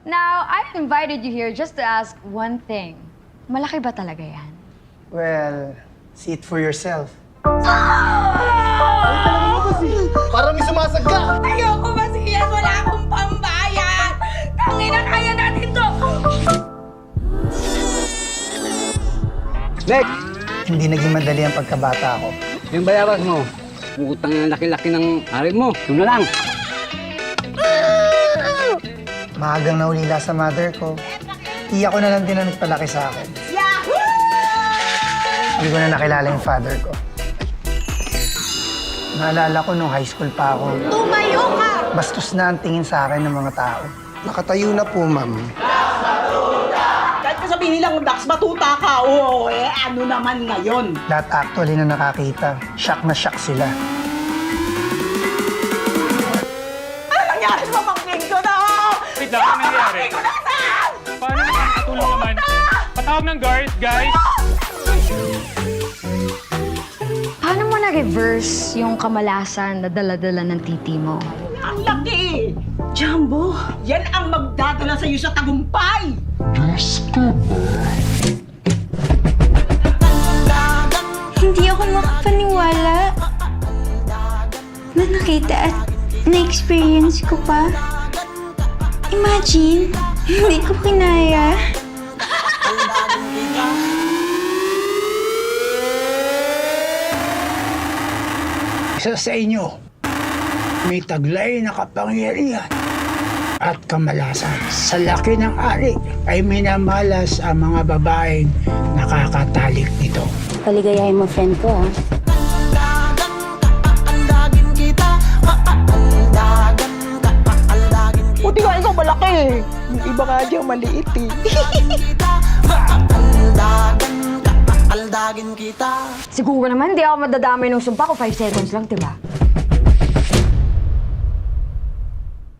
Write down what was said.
Now, I invited you here just to ask one thing. Malaki ba talaga yan? Well, see it for yourself. Parang may sumasagka! Ayoko masiyas! Wala akong pambayad! Tangina, kaya natin to! Next! Hindi naging madali ang pagkabata ko. Yung bayawas mo, utang ng laki-laki ng hari mo. Yun na lang. Maagang naulila sa mother ko. Iyak ko na lang din ang nagpalaki sa akin. Hindi ko na nakilala yung father ko. Naalala ko nung high school pa ako. Tumayo ka! Bastos na ang tingin sa akin ng mga tao. Nakatayo na po, ma'am. Kahit sabihin nilang Dax, batuta ka, oo, ano naman ngayon? Lahat actually na nakakita, shock na shock sila. Ano nangyari sa pamangkin ko na? Wait lang, ano nangyari? Ko na saan? Paano naman? Tulong naman. Patawag ng guard, guys. Paano mo na-reverse yung kamalasan na dala-dala ng titi mo? Ang laki! Jumbo, yan ang magdadala sa'yo sa tagumpay! Hindi ako makapaniwala na nakita at na-experience ko pa. Imagine, hindi ko kinaya. Isa sa inyo, may taglay na kapangyarihan at kamalasan. Sa laki ng ari ay minamalas ang mga babaeng nakakatalik nito. Paligayahin mo friend ko, ha? Buti nga ikaw malaki. Yung iba nga dyan maliit eh. Siguro naman, di ako madadamay ng sumpa ko 5 seconds lang, diba?